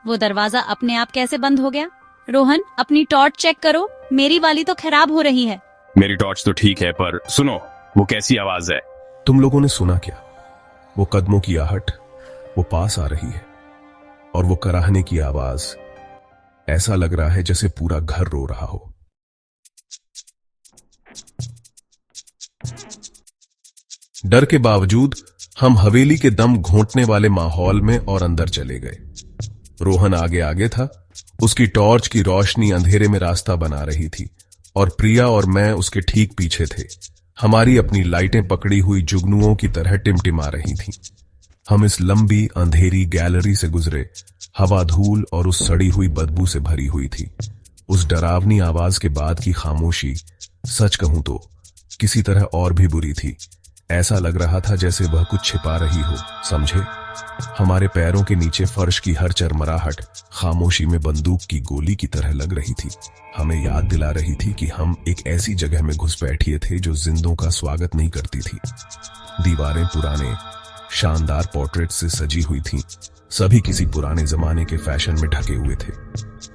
वो दरवाजा अपने आप कैसे बंद हो गया? रोहन, अपनी टॉर्च चेक करो, मेरी वाली तो खराब हो रही है। मेरी टॉर्च तो ठीक है, पर सुनो, वो कैसी आवाज है? तुम लोगों ने सुना क्या? वो कदमों की आहट, वो पास आ रही है, और वो कराहने की आवाज। ऐसा लग रहा है जैसे पूरा घर रो रहा हो। डर के बावजूद हम हवेली के दम घोंटने वाले माहौल में और अंदर चले गए। रोहन आगे आगे था, उसकी टॉर्च की रोशनी अंधेरे में रास्ता बना रही थी, और प्रिया और मैं उसके ठीक पीछे थे। हमारी अपनी लाइटें पकड़ी हुई जुगनुओं की तरह टिमटिमा रही थीं। हम इस लंबी अंधेरी गैलरी से गुजरे। हवा धूल और उस सड़ी हुई बदबू से भरी हुई थी। उस डरावनी आवाज के बाद की खामोशी, सच कहूं तो किसी तरह और भी बुरी थी। ऐसा लग रहा था जैसे वह कुछ छिपा रही हो, समझे? हमारे पैरों के नीचे फर्श की हर चरमराहट खामोशी में बंदूक की गोली की तरह लग रही थी। हमें याद दिला रही थी कि हम एक ऐसी जगह में घुस बैठे थे जो जिंदों का स्वागत नहीं करती थी। दीवारें पुराने शानदार पोर्ट्रेट से सजी हुई थीं। सभी किसी पुराने जमाने के फैशन में ढके हुए थे।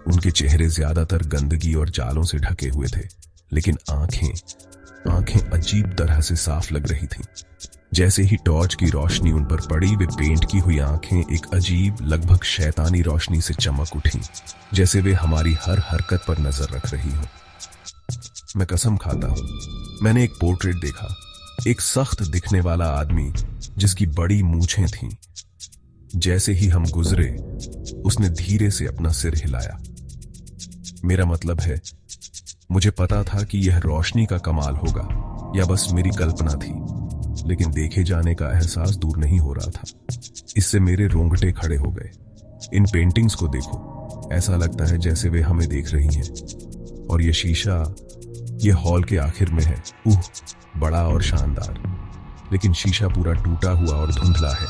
उनके चेहरे ज्यादातर गंदगी और जालों से ढके हुए थे, लेकिन आंखें अजीब तरह से साफ लग रही थीं। जैसे ही टॉर्च की रोशनी उन पर पड़ी, वे पेंट की हुई आंखें एक अजीब, लगभग शैतानी रोशनी से चमक उठीं, जैसे वे हमारी हर हरकत पर नजर रख रही हो। मैं कसम खाता हूं, मैंने एक पोर्ट्रेट देखा, एक सख्त दिखने वाला आदमी जिसकी बड़ी मूछें थीं। जैसे ही हम गुजरे, उसने धीरे से अपना सिर हिलाया। मेरा मतलब है, मुझे पता था कि यह रोशनी का कमाल होगा या बस मेरी कल्पना थी, लेकिन देखे जाने का एहसास दूर नहीं हो रहा था। इससे मेरे रोंगटे खड़े हो गए। इन पेंटिंग्स को देखो, ऐसा लगता है जैसे वे हमें देख रही हैं। और ये शीशा, ये हॉल के आखिर में है, बड़ा और शानदार, लेकिन शीशा पूरा टूटा हुआ और धुंधला है।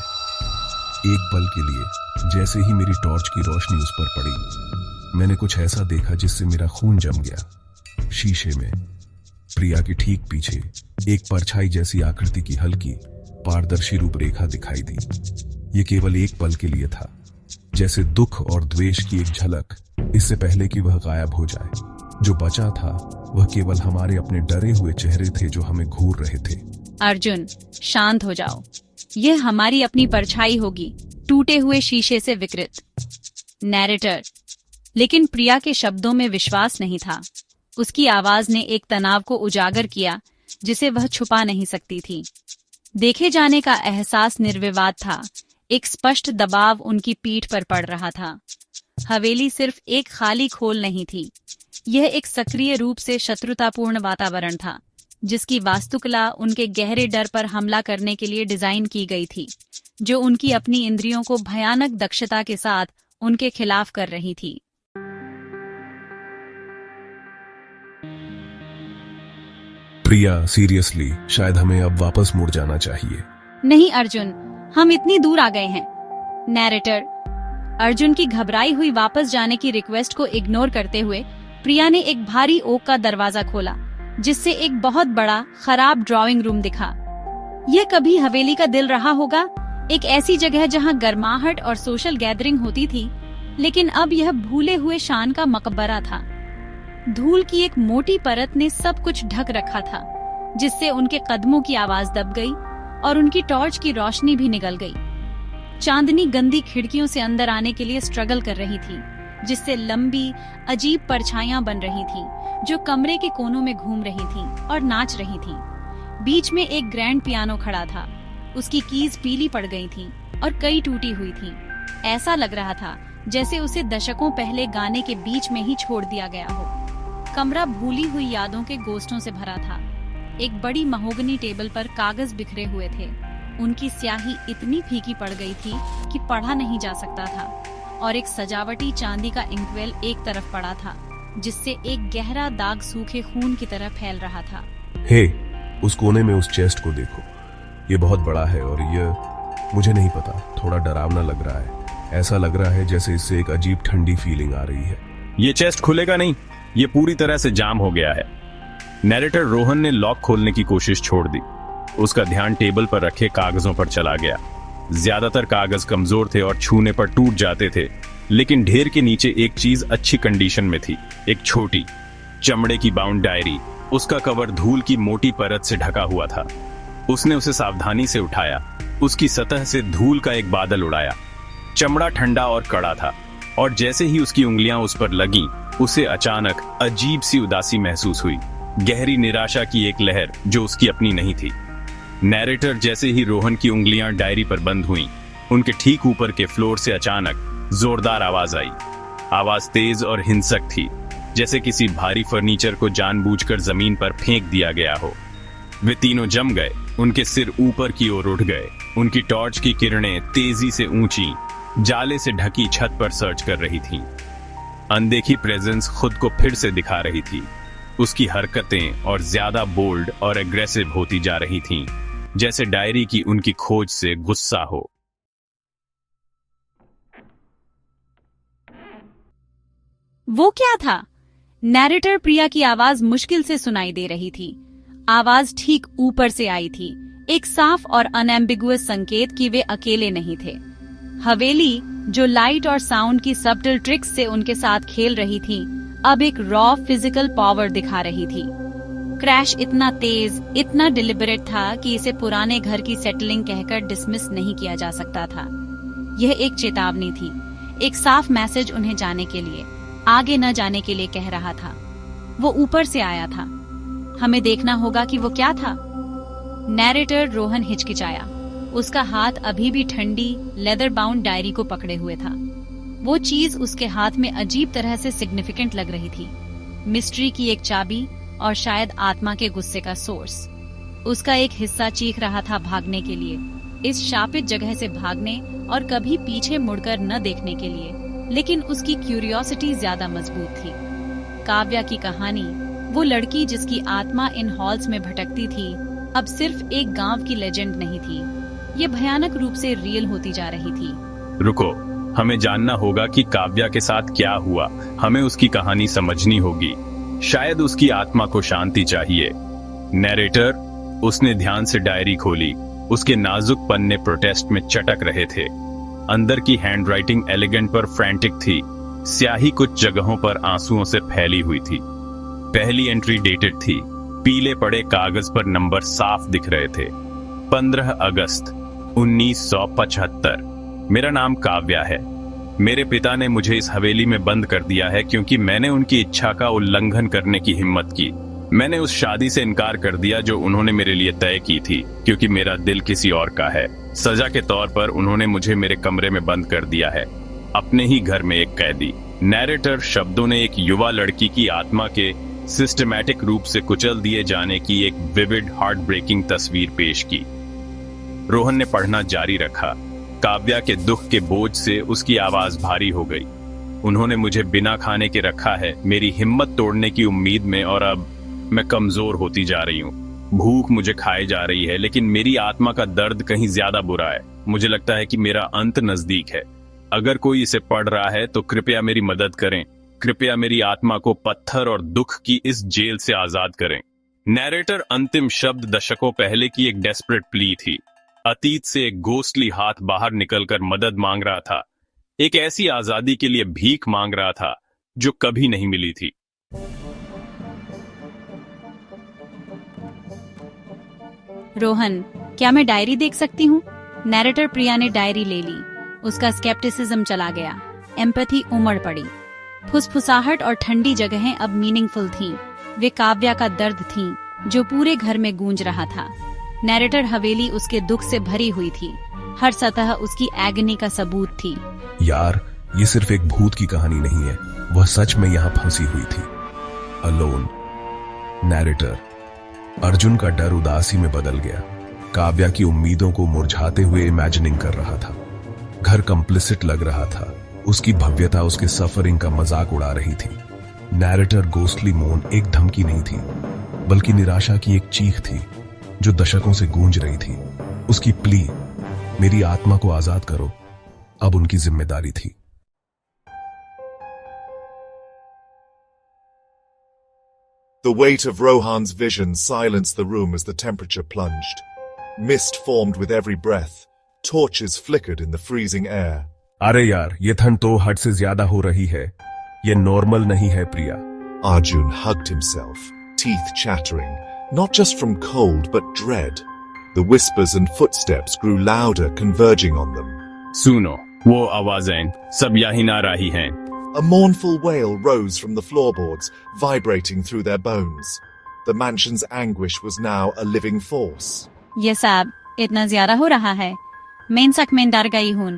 एक पल के लिए, जैसे ही मेरी टॉर्च की रोशनी उस पर पड़ी, मैंने कुछ ऐसा देखा जिससे मेरा खून जम गया। शीशे में प्रिया के ठीक पीछे एक परछाई जैसी आकृति की हल्की पारदर्शी रूपरेखा दिखाई दी। ये केवल एक पल के लिए था, जैसे दुख और द्वेष की एक झलक, इससे पहले कि वह गायब हो जाए। जो बचा था वह केवल हमारे अपने डरे हुए चेहरे थे जो हमें घूर रहे थे। अर्जुन, शांत हो जाओ। यह हमारी अपनी परछाई होगी, टूटे हुए शीशे से विकृत। नैरेटर, लेकिन प्रिया के शब्दों में विश्वास नहीं था। उसकी आवाज ने एक तनाव को उजागर किया जिसे वह छुपा नहीं सकती थी। देखे जाने का एहसास निर्विवाद था। एक स्पष्ट दबाव उनकी पीठ पर पड़ रहा था। हवेली सिर्फ एक खाली खोल नहीं थी, यह एक सक्रिय रूप से शत्रुतापूर्ण वातावरण था, जिसकी वास्तुकला उनके गहरे डर पर हमला करने के लिए डिजाइन की गई थी, जो उनकी अपनी इंद्रियों को भयानक दक्षता के साथ उनके खिलाफ कर रही थी। प्रिया, सीरियसली, शायद हमें अब वापस मुड़ जाना चाहिए। नहीं अर्जुन, हम इतनी दूर आ गए हैं। नैरेटर, अर्जुन की घबराई हुई वापस जाने की रिक्वेस्ट को इग्नोर करते हुए प्रिया ने एक भारी ओक का दरवाजा खोला, जिससे एक बहुत बड़ा खराब ड्राइंग रूम दिखा। यह कभी हवेली का दिल रहा होगा, एक ऐसी जगह जहां गर्माहट और सोशल गैदरिंग होती थी, लेकिन अब यह भूले हुए शान का मकबरा था। धूल की एक मोटी परत ने सब कुछ ढक रखा था, जिससे उनके कदमों की आवाज दब गई और उनकी टॉर्च की रोशनी भी निगल गई। चांदनी गंदी खिड़कियों से अंदर आने के लिए स्ट्रगल कर रही थी, जिससे लंबी अजीब परछाइयां बन रही थीं, जो कमरे के कोनों में घूम रही थीं और नाच रही थीं। बीच में एक ग्रैंड पियानो खड़ा था। उसकी कीज पीली पड़ गई थीं और कई टूटी हुई थीं। ऐसा लग रहा था जैसे उसे दशकों पहले गाने के बीच में ही छोड़ दिया गया हो। कमरा भूली हुई यादों के गोश्तों से भरा था। एक बड़ी महोगनी टेबल पर कागज बिखरे हुए थे। उनकी स्याही इतनी फीकी पड़ गई थी कि पढ़ा नहीं जा सकता था, और एक सजावटी चांदी का इंकवेल एक तरफ पड़ा था, जिससे एक गहरा दाग सूखे खून की तरह फैल रहा था। हे, उस कोने में उस चेस्ट को देखो, ये बहुत बड़ा है और ये मुझे नहीं पता, थोड़ा डरावना लग रहा है। ऐसा लग रहा है जैसे इससे एक अजीब ठंडी फीलिंग आ रही है। ये चेस्ट खुलेगा नहीं, ये पूरी तरह से जाम हो गया है। नैरेटर रोहन ने लॉक खोलने की कोशिश छोड़ दी। उसका ध्यान टेबल पर रखे कागजों पर चला गया। ज्यादातर कागज कमजोर थे और छूने पर टूट जाते थे, लेकिन ढेर के नीचे एक चीज अच्छी कंडीशन में थी, एक छोटी चमड़े की बाउंड डायरी। उसका कवर धूल की मोटी परत से ढका हुआ था। उसने उसे सावधानी से उठाया। उसकी सतह से धूल का एक बादल उड़ाया। चमड़ा ठंडा और कड़ा था, और जैसे ही उसकी उंगलियां उस पर लगीं, उसे अचानक अजीब सी उदासी महसूस हुई, गहरी निराशा की एक लहर जो उसकी अपनी नहीं थी। नैरेटर जैसे ही रोहन की उंगलियां डायरी पर बंद हुईं, उनके ठीक ऊपर के फ्लोर से अचानक जोरदार आवाज आई। आवाज तेज और हिंसक थी, जैसे किसी भारी फर्नीचर को जानबूझकर जमीन पर फेंक दिया गया हो। वे तीनों जम गए, उनके सिर ऊपर की ओर उठ गए। उनकी टॉर्च की किरणें तेजी से ऊंची जाले से ढकी छत पर सर्च कर रही थीं। अनदेखी प्रेजेंस खुद को फिर से दिखा रही थी। उसकी हरकतें और ज्यादा बोल्ड और एग्रेसिव होती जा रही थीं, जैसे डायरी की उनकी खोज से गुस्सा हो। वो क्या था? नैरेटर प्रिया की आवाज मुश्किल से सुनाई दे रही थी। आवाज ठीक ऊपर से आई थी, एक साफ और अनएम्बिगुअस संकेत कि वे अकेले नहीं थे। हवेली, जो लाइट और साउंड की सबटल ट्रिक्स से उनके साथ खेल रही थी, अब एक रॉ फिजिकल पावर दिखा रही थी। क्रैश इतना तेज, इतना डिलिबरेट था कि इसे पुराने घर की सेटलिंग कहकर डिसमिस नहीं किया जा सकता था। यह एक चेतावनी थी, एक साफ मैसेज उन्हें जाने के लिए, आगे न जाने के लिए कह रहा था। वो ऊपर से आया था। हमें देखना होगा कि वो क्या था। नैरेटर रोहन हिचकिचाया। उसका हाथ अभी भी ठंडी लेदर बाउंड डायरी को पकड़े हुए था। वो चीज उसके हाथ में अजीब तरह से सिग्निफिकेंट लग रही थी। मिस्ट्री की एक चाबी और शायद आत्मा के गुस्से का सोर्स। उसका एक हिस्सा चीख रहा था भागने के लिए, इस शापित जगह से भागने और कभी पीछे मुड़कर न देखने के लिए, लेकिन उसकी क्यूरियोसिटी ज्यादा मजबूत थी। काव्या की कहानी, वो लड़की जिसकी आत्मा इन हॉल्स में भटकती थी, अब सिर्फ एक गांव की लेजेंड नहीं थी। ये भयानक रूप से रियल होती जा रही थी। रुको, हमें जानना होगा कि काव्या के साथ क्या हुआ। हमें उसकी कहानी समझनी होगी। शायद उसकी आत्मा को शांति चाहिए। नैरेटर, उसने ध्यान से डायरी खोली। उसके नाजुक पन्ने प्रोटेस्ट में चटक रहे थे। अंदर की हैंडराइटिंग एलिगेंट पर फ्रैंटिक थी। स्याही कुछ जगहों पर आंसुओं से फैली हुई थी। पहली एंट्री डेटेड थी। पीले पड़े कागज पर नंबर साफ दिख रहे थे। 15 अगस्त 1975। मेरा नाम काव्या है। मेरे पिता ने मुझे इस हवेली में बंद कर दिया है क्योंकि मैंने उनकी इच्छा का उल्लंघन करने की हिम्मत की। मैंने उस शादी से इनकार कर दिया जो उन्होंने मेरे लिए तय की थी, क्योंकि मेरा दिल किसी और का है। सजा के तौर पर उन्होंने मुझे मेरे कमरे में बंद कर दिया है, अपने ही घर में एक कैदी। नैरेटर शब्दों ने एक युवा लड़की की आत्मा के सिस्टमैटिक रूप से कुचल दिए जाने की एक विविड हार्ट ब्रेकिंग तस्वीर पेश की। रोहन ने पढ़ना जारी रखा। काव्या के दुख के बोझ से उसकी आवाज भारी हो गई। उन्होंने मुझे बिना खाने के रखा है, मेरी हिम्मत तोड़ने की उम्मीद में, और अब मैं कमजोर होती जा रही हूँ। भूख मुझे खाए जा रही है, लेकिन मेरी आत्मा का दर्द कहीं ज्यादा बुरा है। मुझे लगता है कि मेरा अंत नजदीक है। अगर कोई इसे पढ़ रहा है तो कृपया मेरी मदद करें। कृपया मेरी आत्मा को पत्थर और दुख की इस जेल से आजाद करें। नैरेटर अंतिम शब्द दशकों पहले की एक डेस्परेट प्ली थी। अतीत से एक गोस्टली हाथ बाहर निकलकर मदद मांग रहा था, एक ऐसी आजादी के लिए भीख मांग रहा था जो कभी नहीं मिली थी। रोहन, क्या मैं डायरी देख सकती हूँ? नैरेटर प्रिया ने डायरी ले ली। उसका स्केप्टिसिज्म चला गया, एम्पैथी उमड़ पड़ी। फुसफुसाहट और ठंडी जगहें अब मीनिंगफुल थीं। वे काव्या का दर्द थीं, जो पूरे घर में गूंज रहा था। नैरेटर हवेली उसके दुख से भरी हुई थी। हर सतह उसकी एगनी का सबूत थी। यार, ये सिर्फ एक भूत की कहानी नहीं है, वह सच में यहां फंसी हुई थी, अलोन। नैरेटर, अर्जुन का डर उदासी में बदल गया। काव्या की उम्मीदों को मुरझाते हुए इमेजिनिंग कर रहा था। घर कंप्लिसिट लग रहा था। उसकी भव्यता उसके सफरिंग का मजाक उड़ा रही थी। नैरेटर गोस्टली मोन एक धमकी नहीं थी, बल्कि निराशा की एक चीख थी जो दशकों से गूंज रही थी। उसकी प्ली, मेरी आत्मा को आजाद करो, अब उनकी जिम्मेदारी थी। The weight of Rohan's vision silenced the room as the temperature plunged. Mist formed with every breath, Torches flickered in the freezing air. अरे यार, ये ठंड तो हद से ज्यादा हो रही है। ये नॉर्मल नहीं है प्रिया। Arjun hugged himself, teeth chattering, not just from cold but dread. The whispers and footsteps grew louder, converging on them. सुनो, वो आवाजें सब यही ना रही हैं। A mournful wail rose from the floorboards, vibrating through their bones. The mansion's anguish was now a living force. ये सब इतना ज्यादा हो रहा है, मैं सच में डर गई हूँ।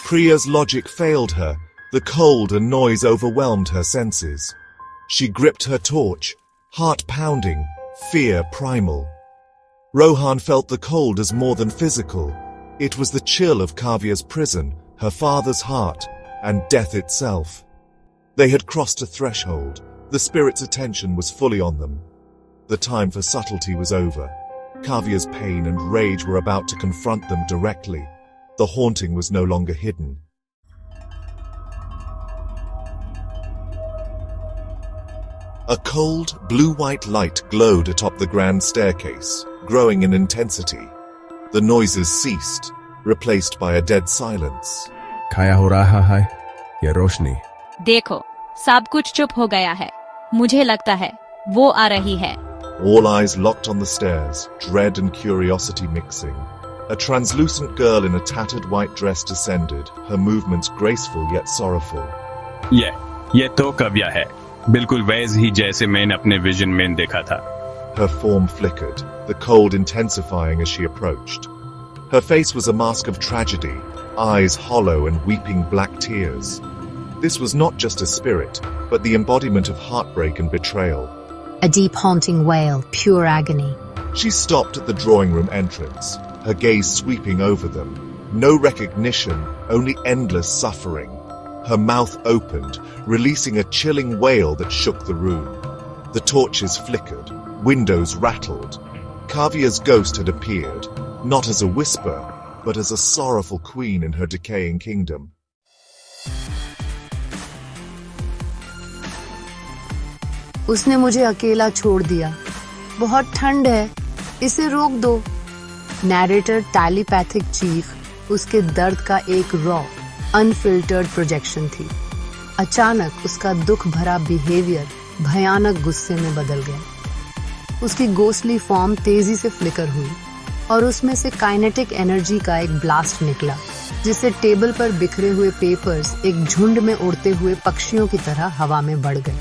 Priya's logic failed her. The cold and noise overwhelmed her senses. She gripped her torch, heart pounding, fear primal. Rohan felt the cold as more than physical. It was the chill of Kavya's prison, her father's heart, and death itself. They had crossed a threshold. The spirit's attention was fully on them. The time for subtlety was over. Kavya's pain and rage were about to confront them directly. The haunting was no longer hidden. A cold, blue-white light glowed atop the grand staircase, growing in intensity. The noises ceased, replaced by a dead silence. खाया हो रहा है ये रोशनी। देखो, सब कुछ चुप हो गया है। मुझे लगता है वो आ रही है। All eyes locked on the stairs, dread and curiosity mixing. A translucent girl in a tattered white dress descended, her movements graceful yet sorrowful. ये तो काव्या है, बिल्कुल वैसे ही जैसे मैंने अपने विजन में देखा था। Her form flickered, the cold intensifying as she approached. Her face was a mask of tragedy, eyes hollow and weeping black tears. This was not just a spirit, but the embodiment of heartbreak and betrayal. A deep haunting wail, pure agony. She stopped at the drawing room entrance, her gaze sweeping over them. No recognition, only endless suffering. Her mouth opened, releasing a chilling wail that shook the room. The torches flickered, windows rattled. Kavya's ghost had appeared, not as a whisper, but as a sorrowful queen in her decaying kingdom. उसने मुझे अकेला छोड़ दिया। बहुत ठंड है, इसे रोक दो। नैरेटर टेलीपैथिक चीख उसके दर्द का एक रॉ, अनफिल्टर्ड प्रोजेक्शन थी। अचानक उसका दुख भरा बिहेवियर भयानक गुस्से में बदल गया। उसकी गोस्टली फॉर्म तेजी से फ्लिकर हुई और उसमें से काइनेटिक एनर्जी का एक ब्लास्ट निकला, जिससे टेबल पर बिखरे हुए पेपर्स एक झुंड में उड़ते हुए पक्षियों की तरह हवा में बढ़ गए।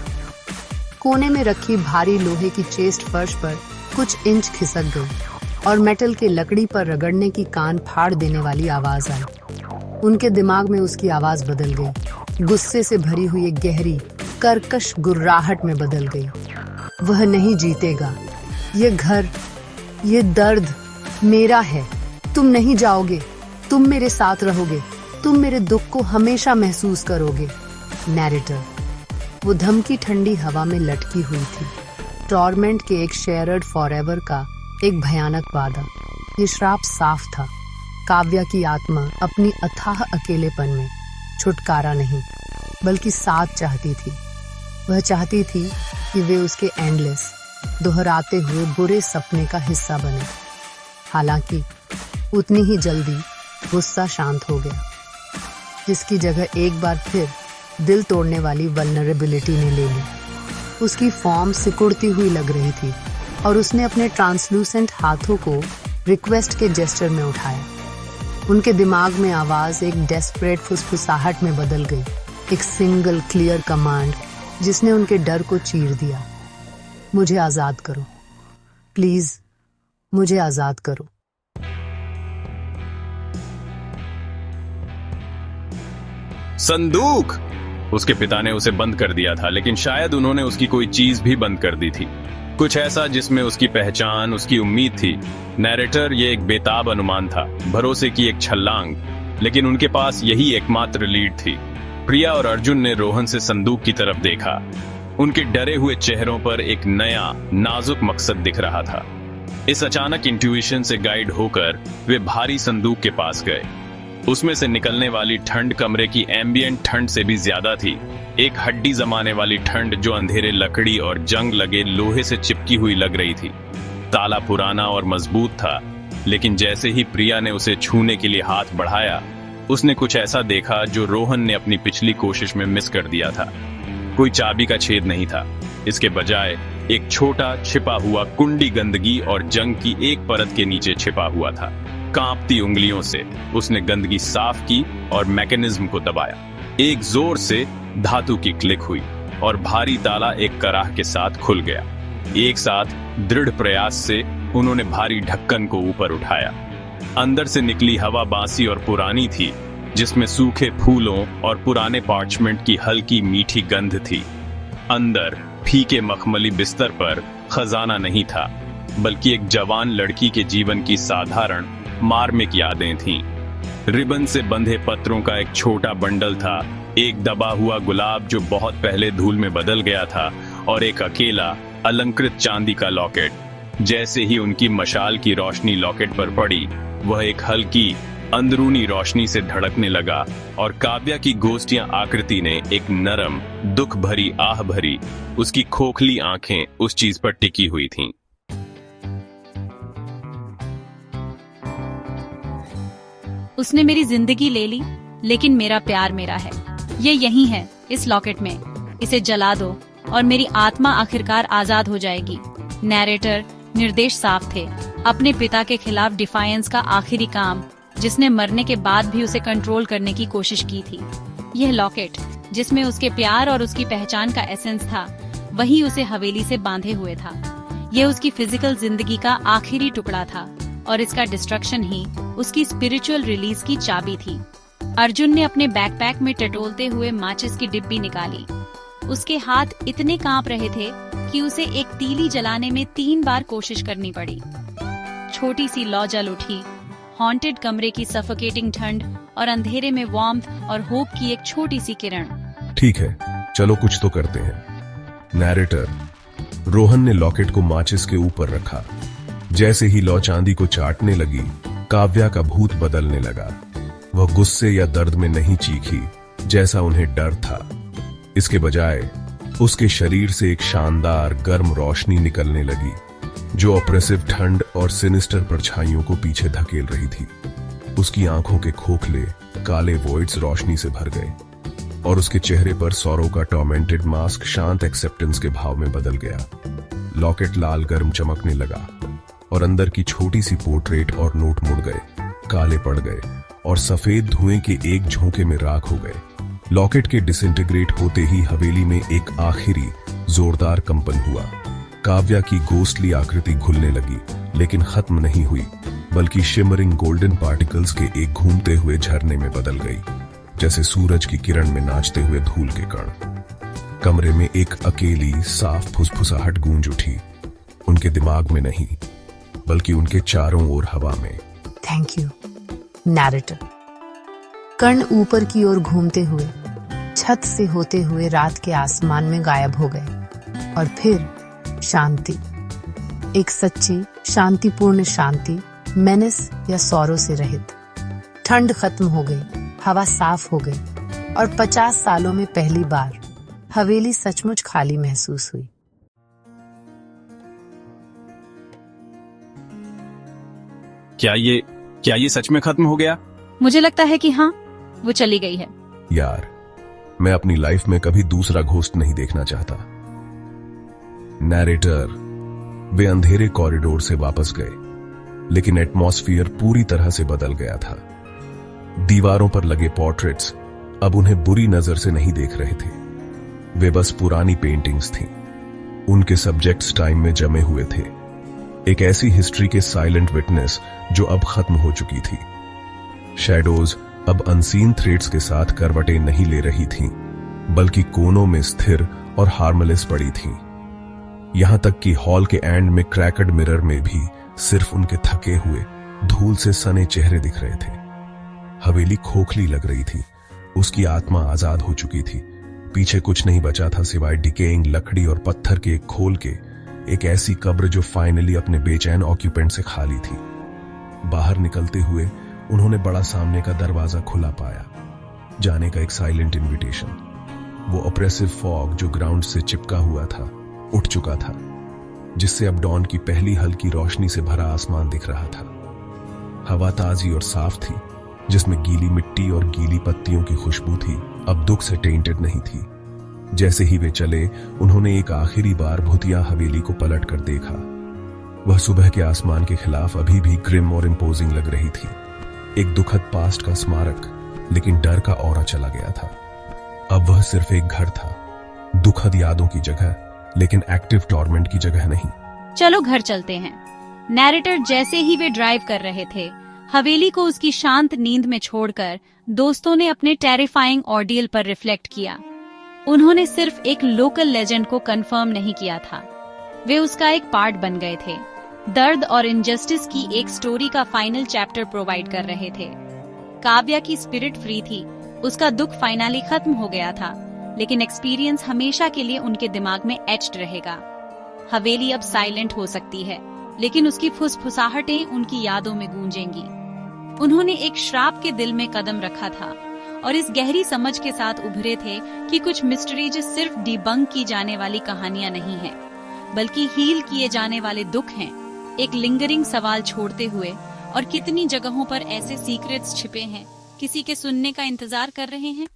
कोने में रखी भारी लोहे की चेस्ट फर्श पर कुछ इंच खिसक गई और मेटल के लकड़ी पर रगड़ने की कान फाड़ देने वाली आवाज आई। उनके दिमाग में उसकी आवाज बदल गई, गुस्से से भरी हुई एक गहरी कर्कश गुर्राहट में बदल गई। वह नहीं जीतेगा। ये घर, ये दर्द मेरा है। तुम नहीं जाओगे, तुम मेरे साथ रहोगे, तुम मेरे दुख को हमेशा महसूस करोगे। नैरेटर। वो धमकी ठंडी हवा में लटकी हुई थी, टॉर्मेंट के एक शेयर्ड फॉरएवर का एक भयानक वादा। ये श्राप साफ था, काव्या की आत्मा अपनी अथाह अकेलेपन में छुटकारा नहीं बल्कि साथ चाहती थी। वह चाहती थी कि वे उसके एंडलेस दोहराते हुए बुरे सपने का हिस्सा बने। हालांकि उतनी ही जल्दी गुस्सा शांत हो गया, जिसकी जगह एक बार फिर दिल तोड़ने वाली वल्नरेबिलिटी ने ले ली। उसकी फॉर्म सिकुड़ती हुई लग रही थी और उसने अपने ट्रांसलूसेंट हाथों को रिक्वेस्ट के जेस्चर में उठाया। उनके दिमाग में आवाज एक डेस्परेट फुसफुसाहट में बदल गई, एक सिंगल क्लियर कमांड जिसने उनके डर को चीर दिया। मुझे आजाद करो, प्लीज मुझे आजाद करो। संदूक! उसके पिता ने उसे बंद कर दिया था, लेकिन शायद उन्होंने उसकी कोई चीज भी बंद कर दी थी, कुछ ऐसा जिसमें उसकी पहचान, उसकी उम्मीद थी। नैरेटर ये एक बेताब अनुमान था, भरोसे की एक छलांग, लेकिन उनके पास यही एकमात्र लीड थी। प्रिया और अर्जुन ने रोहन से संदूक की तरफ देखा। उनके डरे हुए चेहरों पर एक नया नाजुक मकसद दिख रहा था। इस अचानक इंट्यूशन से गाइड होकर वे भारी संदूक के पास गए। उसमें से निकलने वाली ठंड कमरे की एम्बिएंट ठंड से भी ज्यादा थी, एक हड्डी जमाने वाली ठंड जो अंधेरे लकड़ी और जंग लगे लोहे से चिपकी हुई लग रही थी। ताला पुराना और मजबूत था, लेकिन जैसे ही प्रिया ने उसे छूने के लिए हाथ बढ़ाया, उसने कुछ ऐसा देखा जो रोहन ने अपनी पिछली कोशिश में मिस कर दिया था। कोई चाबी का छेद नहीं था, इसके बजाय एक छोटा छिपा हुआ कुंडी गंदगी और जंग की एक परत के नीचे छिपा हुआ था। कांपती उंगलियों से उसने गंदगी साफ की और मैकेनिज्म को दबाया। एक जोर से धातु की क्लिक हुई और भारी ताला एक कराह के साथ खुल गया। एक साथ दृढ़ प्रयास से उन्होंने भारी ढक्कन को ऊपर उठाया। अंदर से निकली हवा बासी और पुरानी थी, जिसमें सूखे फूलों और पुराने पार्चमेंट की हल्की मीठी गंध थी। अंदर फीके मखमली बिस्तर पर खजाना नहीं था, बल्कि एक जवान लड़की के जीवन की साधारण मार्मिक यादें थीं। रिबन से बंधे पत्रों का एक छोटा बंडल था, एक दबा हुआ गुलाब जो बहुत पहले धूल में बदल गया था, और एक अकेला अलंकृत चांदी का लॉकेट। जैसे ही उनकी मशाल की रोशनी लॉकेट पर पड़ी, वह एक हल्की अंदरूनी रोशनी से धड़कने लगा और काव्या की गोश्तियां आकृति ने एक नरम, दुख भरी आह भरी। उसकी खोखली आंखें उस चीज पर टिकी हुई थीं। उसने मेरी जिंदगी ले ली, लेकिन मेरा प्यार मेरा है। ये यहीं है, इस लॉकेट में। इसे जला दो और मेरी आत्मा आखिरकार आजाद हो जाएगी। नैरेटर, निर्देश साफ थे। अपने पिता के खिलाफ डिफायंस का आखिरी काम, जिसने मरने के बाद भी उसे कंट्रोल करने की कोशिश की थी। यह लॉकेट, जिसमें उसके प्यार और उसकी पहचान का एसेंस था, वही उसे हवेली से बांधे हुए था। यह उसकी फिजिकल जिंदगी का आखिरी टुकड़ा था और इसका डिस्ट्रक्शन ही उसकी स्पिरिचुअल रिलीज की चाबी थी। अर्जुन ने अपने बैकपैक में टटोलते हुए माचिस की डिब्बी निकाली। उसके हाथ इतने कांप रहे थे कि उसे एक तीली जलाने में 3 बार कोशिश करनी पड़ी। छोटी सी लौ जल उठी। हॉन्टेड कमरे की सफोकेटिंग ठंड और अंधेरे में वार्मथ और होप की एक छोटी सी किरण। ठीक है, चलो कुछ तो करते हैं। नैरेटर, रोहन ने लॉकेट को माचिस के ऊपर रखा। जैसे ही लौ चांदी को चाटने लगी, काव्या का भूत बदलने लगा। वह गुस्से या दर्द में नहीं चीखी, जैसा उन्हें डर था। इसके बजाय उसके शरीर से एक शानदार गर्म रोशनी निकलने लगी, जो ऑप्रेसिव ठंड और सिनिस्टर परछाइयों को पीछे धकेल रही थी। उसकी आंखों के खोखले काले वॉइड्स रोशनी से भर गए और उसके चेहरे पर सौरों का टॉर्मेंटेड मास्क शांत एक्सेप्टेंस के भाव में बदल गया। लॉकेट लाल गर्म चमकने लगा और अंदर की छोटी सी पोर्ट्रेट और नोट मुड़ गए, काले पड़ गए और सफेद धुएं के एक झोंके में राख हो गए। लॉकेट के डिसइंटीग्रेट होते ही हवेली में एक आखिरी जोरदार कंपन हुआ। काव्या की गोस्टली आकृति घुलने लगी, लेकिन खत्म नहीं हुई, बल्कि शिमरिंग गोल्डन पार्टिकल्स के एक घूमते हुए झरने में बदल गई, जैसे सूरज की किरण में नाचते हुए धूल के कण। कमरे में एक अकेली साफ फुसफुसाहट गूंज उठी, उनके दिमाग में नहीं, बल्कि उनके चारों ओर हवा में। Thank you narrator. कर्ण ऊपर की ओर घूमते हुए छत से होते हुए रात के आसमान में गायब हो गए और फिर शांति, एक सच्ची शांतिपूर्ण शांति, मेनेस या सौरों से रहित। ठंड खत्म हो गई, हवा साफ हो गई और 50 सालों में पहली बार हवेली सचमुच खाली महसूस हुई। क्या ये सच में खत्म हो गया? मुझे लगता है कि हाँ, वो चली गई है। यार, मैं अपनी लाइफ में कभी दूसरा घोस्ट नहीं देखना चाहता। नैरेटर, वे अंधेरे कॉरिडोर से वापस गए, लेकिन एटमॉस्फियर पूरी तरह से बदल गया था। दीवारों पर लगे पोर्ट्रेट्स अब उन्हें बुरी नजर से नहीं देख रहे थे। वे बस पुरानी पेंटिंग्स थीं। उनके सब्जेक्ट्स टाइम में जमे हुए थे, एक ऐसी हिस्ट्री के साइलेंट विटनेस जो अब खत्म हो चुकी थी। शैडोज अब अनसीन थ्रेड्स के साथ करवटें नहीं ले रही थीं, बल्कि कोनों में स्थिर और हार्मलेस पड़ी थीं। यहां तक कि हॉल के एंड में क्रैकड मिरर में भी सिर्फ उनके थके हुए, धूल से सने चेहरे दिख रहे थे। हवेली खोखली लग रही थी, उसकी आत्मा आजाद हो चुकी थी। पीछे कुछ नहीं बचा था सिवाय डिकेइंग लकड़ी और पत्थर के एक खोल के, एक ऐसी कब्र जो फाइनली अपने बेचैन ऑक्यूपेंट से खाली थी। बाहर निकलते हुए उन्होंने बड़ा सामने का दरवाजा खुला पाया, जाने का एक साइलेंट इनविटेशन। वो ऑप्रेसिव फॉग जो ग्राउंड से चिपका हुआ था उठ चुका था, जिससे अब डॉन की पहली हल्की रोशनी से भरा आसमान दिख रहा था। हवा ताजी और साफ थी, जिसमें गीली मिट्टी और गीली पत्तियों की खुशबू थी, अब दुख से टेंटेड नहीं थी। जैसे ही वे चले, उन्होंने एक आखिरी बार भूतिया हवेली को पलट कर देखा। वह सुबह के आसमान के खिलाफ अभी भी ग्रिम और इम्पोजिंग लग रही थी, एक दुखद पास्ट का स्मारक, लेकिन डर का ऑरा चला गया था। अब वह सिर्फ एक घर था, दुखद यादों की जगह, लेकिन एक्टिव टॉर्मेंट की जगह नहीं। चलो घर चलते हैं। नैरेटर जैसे ही वे ड्राइव कर रहे थे, हवेली को उसकी शांत नींद में छोड़कर दोस्तों ने अपने टेरिफाइंग ऑर्डियल पर रिफ्लेक्ट किया। उन्होंने सिर्फ एक लोकल लेजेंड को कंफर्म नहीं किया था, वे उसका एक पार्ट बन गए थे। दर्द और इनजस्टिस की एक स्टोरी का फाइनल चैप्टर प्रोवाइड कर रहे थे। काव्या की स्पिरिट फ्री थी, उसका दुख फाइनली खत्म हो गया था, लेकिन एक्सपीरियंस हमेशा के लिए उनके दिमाग में एच्ड रहेगा। हवेली अब साइलेंट हो सकती है, लेकिन उसकी फुसफुसाहटें उनकी यादों में गूंजेंगी। उन्होंने एक श्राप के दिल में कदम रखा था और इस गहरी समझ के साथ उभरे थे कि कुछ मिस्ट्रीज सिर्फ डिबंक की जाने वाली कहानियां नहीं हैं, बल्कि हील किए जाने वाले दुख हैं, एक लिंगरिंग सवाल छोड़ते हुए। और कितनी जगहों पर ऐसे सीक्रेट्स छिपे हैं, किसी के सुनने का इंतजार कर रहे हैं।